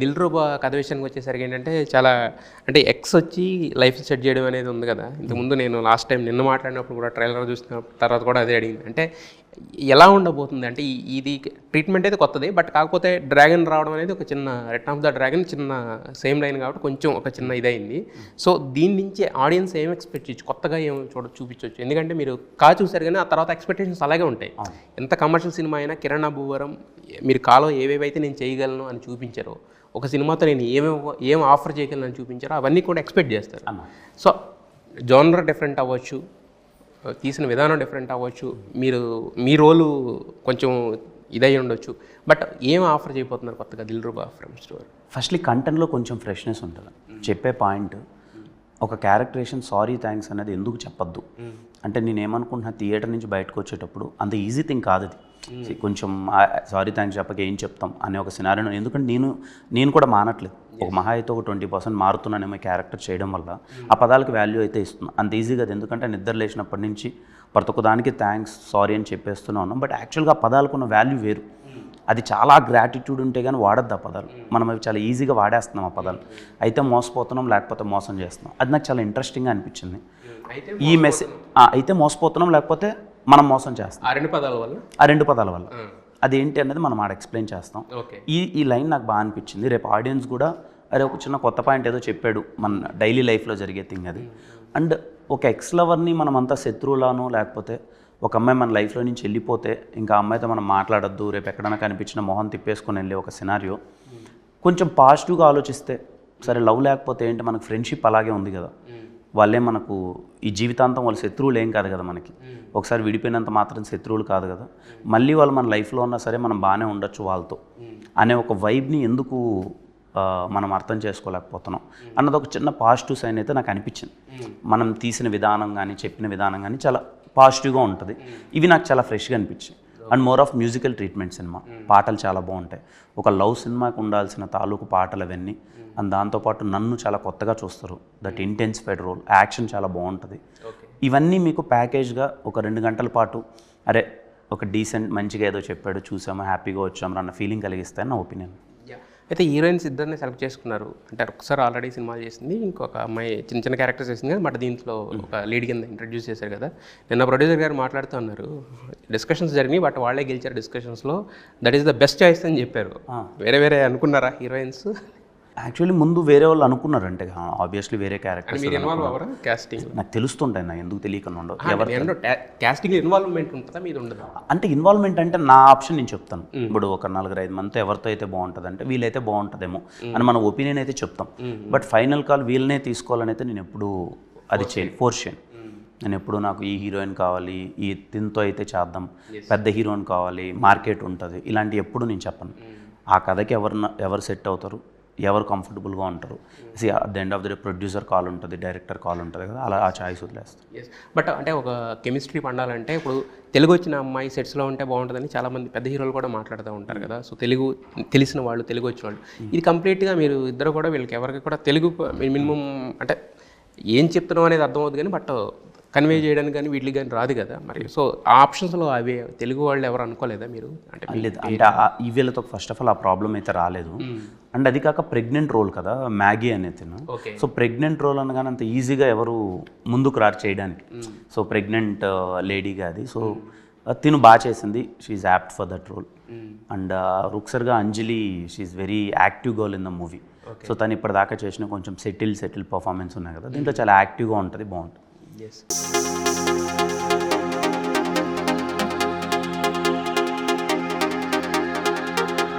దిల్‌రూబా కథ విషయానికి వచ్చేసరికి ఏంటంటే, చాలా అంటే ఎక్స్ వచ్చి లైఫ్ సెట్ చేయడం అనేది ఉంది కదా! ఇంతకుముందు నేను లాస్ట్ టైం నిన్న మాట్లాడినప్పుడు కూడా ట్రైలర్ చూసిన తర్వాత కూడా అదే అడిగింది. అంటే ఎలా ఉండబోతుంది? అంటే ఇది ట్రీట్మెంట్ అయితే కొత్తది. బట్ కాకపోతే డ్రాగన్ రావడం అనేది ఒక చిన్న రిటర్న్ ఆఫ్ ద డ్రాగన్ చిన్న సేమ్ లైన్ కాబట్టి కొంచెం ఒక చిన్న ఇదయింది. సో దీని నుంచి ఆడియన్స్ ఏం ఎక్స్పెక్ట్ చేయొచ్చు? కొత్తగా ఏం చూపించవచ్చు? ఎందుకంటే మీరు చూసారు కానీ ఆ తర్వాత ఎక్స్పెక్టేషన్స్ అలాగే ఉంటాయి. ఎంత కమర్షియల్ సినిమా అయినా కిరణ్ అబ్బువరం మీరు కాలో ఏవేవైతే నేను చేయగలను అని చూపించారో, ఒక సినిమాతో నేను ఏం ఆఫర్ చేయగలను అని చూపించారో అవన్నీ కూడా ఎక్స్పెక్ట్ చేస్తారు. సో జోనర్ డిఫరెంట్ అవ్వచ్చు, తీసిన విధానం డిఫరెంట్ అవ్వచ్చు, మీ రోలు కొంచెం ఇదై ఉండొచ్చు. బట్ ఏం ఆఫర్ చేయబోతున్నారు కొత్తగా దిల్‌రూబా ఫ్రమ్ స్టోరీ? ఫస్ట్లీ కంటెంట్లో కొంచెం ఫ్రెష్నెస్ ఉంటుంది. చెప్పే పాయింట్ ఒక క్యారెక్టరేషన్ సారీ థ్యాంక్స్ అనేది ఎందుకు చెప్పొద్దు అంటే, నేను ఏమనుకుంటున్నా థియేటర్ నుంచి బయటకు వచ్చేటప్పుడు అంత ఈజీ థింగ్ కాదు అది. కొంచెం సారీ థ్యాంక్స్ చెప్పక ఏం చెప్తాం అనే ఒక సినారియో. ఎందుకంటే నేను కూడా మానట్లేదు. ఒక మహా అయితే ఒక 20% మారుతున్నానేమో క్యారెక్టర్ చేయడం వల్ల ఆ పదాలకు వాల్యూ అయితే ఇస్తున్నాను. అంత ఈజీగా అది ఎందుకంటే నిద్ర లేచినప్పటి నుంచి ప్రతి ఒక్క దానికి థ్యాంక్స్ సారీ అని చెప్పేస్తూనే ఉన్నాం. బట్ యాక్చువల్గా ఆ పదాలకున్న వాల్యూ వేరు. అది చాలా గ్రాటిట్యూడ్ ఉంటే కానీ వాడద్దు ఆ పదాలు. మనం అవి చాలా ఈజీగా వాడేస్తున్నాం ఆ పదాలు. అయితే మోసపోతున్నాం, లేకపోతే మోసం చేస్తున్నాం. అది నాకు చాలా ఇంట్రెస్టింగ్గా అనిపించింది. ఈ మెసేజ్ అయితే మోసపోతున్నాం, లేకపోతే మనం మోసం చేస్తాం. ఆ రెండు పదాల వల్ల అదేంటి అనేది మనం ఆడ ఎక్స్ప్లెయిన్ చేస్తాం. ఈ లైన్ నాకు బాగా అనిపించింది. రేపు ఆడియన్స్ కూడా అరే ఒక చిన్న కొత్త పాయింట్ ఏదో చెప్పాడు మన డైలీ లైఫ్లో జరిగే థింగ్ అది. అండ్ ఒక ఎక్స్ లవర్ని మనం అంతా శత్రువులానో, లేకపోతే ఒక అమ్మాయి మన లైఫ్లో నుంచి వెళ్ళిపోతే ఇంకా అమ్మాయితో మనం మాట్లాడొద్దు, రేపు ఎక్కడైనా కనిపించిన మొహం తిప్పేసుకొని వెళ్ళే ఒక సినారియో కొంచెం పాజిటివ్గా ఆలోచిస్తే, సరే లవ్ లేకపోతే ఏంటి, మనకు ఫ్రెండ్షిప్ అలాగే ఉంది కదా, వాళ్ళే మనకు ఈ జీవితాంతం వాళ్ళ శత్రువులు ఏం కాదు కదా, మనకి ఒకసారి విడిపోయినంత మాత్రం శత్రువులు కాదు కదా, మళ్ళీ వాళ్ళు మన లైఫ్లో ఉన్నా సరే మనం బాగానే ఉండొచ్చు వాళ్ళతో అనే ఒక వైబ్ని ఎందుకు మనం అర్థం చేసుకోలేకపోతున్నాం అన్నది ఒక చిన్న పాజిటివ్ సైన్ అయితే నాకు అనిపించింది. మనం తీసిన విధానం కానీ చెప్పిన విధానం కానీ చాలా పాజిటివ్గా ఉంటుంది. ఇవి నాకు చాలా ఫ్రెష్గా అనిపించాయి. And more of musical treatment cinema. పాటలు చాలా బాగుంటాయి. ఒక లవ్ సినిమాకి ఉండాల్సిన తాలూకు పాటలు అవన్నీ. అండ్ దాంతోపాటు నన్ను చాలా కొత్తగా చూస్తారు. దట్ ఇంటెన్సిఫైడ్ రోల్, యాక్షన్ చాలా బాగుంటుంది. ఇవన్నీ మీకు ప్యాకేజ్గా ఒక 2 గంటల పాటు అరే ఒక డీసెంట్ మంచిగా ఏదో చెప్పాడు, చూసాము, హ్యాపీగా వచ్చాము అన్న ఫీలింగ్ కలిగిస్తాయని నా ఒపీనియన్. అయితే హీరోయిన్స్ ఇద్దరిని సెలెక్ట్ చేసుకున్నారు. అంటే ఒకసారి ఆల్రెడీ సినిమాలు చేసింది, ఇంకొక అమ్మాయి చిన్న చిన్న క్యారెక్టర్స్ చేసింది కానీ బట్ దీంట్లో ఒక లీడ్ కింద ఇంట్రడ్యూస్ చేశారు కదా. నిన్న ప్రొడ్యూసర్ గారు మాట్లాడుతూ ఉన్నారు, డిస్కషన్స్ జరిగినాయి బట్ వాళ్ళే గెలిచారు డిస్కషన్స్లో, that is the best choice అని చెప్పారు. వేరే అనుకున్నారా హీరోయిన్స్? యాక్చువల్లీ ముందు వేరే వాళ్ళు అనుకున్నారు. అంటే ఆబ్వియస్లీ వేరే క్యారెక్టర్స్ నాకు తెలుస్తుంటాయి, నాకు ఎందుకు తెలియకుండా ఉండవు. కాస్టింగ్ ఇన్వాల్వ్మెంట్ ఉంటుందా మీద ఉండదు? అంటే ఇన్వాల్వ్మెంట్ అంటే నా ఆప్షన్ నేను చెప్తాను. ఇప్పుడు ఒక 4-5 మంది ఎవరితో అయితే బాగుంటుంది అంటే వీళ్ళైతే బాగుంటుందేమో అని మన ఒపీనియన్ అయితే చెప్తాం. బట్ ఫైనల్ కాల్ వీళ్ళనే తీసుకోవాలని అయితే నేను ఎప్పుడు అది ఫోర్స్ చేయను. నేను ఎప్పుడు నాకు ఈ హీరోయిన్ కావాలి, ఈ దీంతో అయితే చేద్దాం, పెద్ద హీరోయిన్ కావాలి, మార్కెట్ ఉంటుంది, ఇలాంటి ఎప్పుడు నేను చెప్పను. ఆ కథకి ఎవరు సెట్ అవుతారు, ఎవరు కంఫర్టబుల్గా ఉంటారు, at the end of the day producer call ఉంటుంది, డైరెక్టర్ కాల్ ఉంటుంది కదా, అలా ఆ చాయిస్ వదిలేస్తాం. బట్ అంటే ఒక కెమిస్ట్రీ పండాలంటే ఇప్పుడు తెలుగు వచ్చిన అమ్మాయి సెట్స్లో ఉంటే బాగుంటుందని చాలామంది పెద్ద హీరోలు కూడా మాట్లాడుతూ ఉంటారు కదా. సో తెలుగు తెలిసిన వాళ్ళు, తెలుగు వచ్చిన వాళ్ళు, ఇది కంప్లీట్గా మీరు ఇద్దరు కూడా వీళ్ళకి ఎవరికి కూడా తెలుగు మినిమం అంటే ఏం చెప్తున్నాం అనేది అర్థమవుతుంది కానీ బట్ కన్వే చేయడానికి కానీ వీటికి కానీ రాదు కదా. మరి సో ఆ ఆప్షన్స్లో అవే తెలుగు వాళ్ళు ఎవరు అనుకోలేదా మీరు? అంటే లేదు, అంటే ఈ వీళ్ళతో ఫస్ట్ ఆఫ్ ఆల్ ఆ ప్రాబ్లం అయితే రాలేదు. అండ్ అది కాక ప్రెగ్నెంట్ రోల్ కదా మ్యాగీ అనేది. సో ప్రెగ్నెంట్ రోల్ అనగానే అంత ఈజీగా ఎవరు ముందుకు రారు చేయడానికి. సో ప్రెగ్నెంట్ లేడీగా అది. సో తిను బాగా చేసింది, she's apt for that role. And రుక్సర్గా Anjali, she's very active girl in the movie. So తను ఇప్పటిదాకా చేసిన కొంచెం సెటిల్ పర్ఫార్మెన్స్ ఉన్నాయి కదా, దీంట్లో చాలా యాక్టివ్గా ఉంటుంది, బాగుంటుంది. Yes.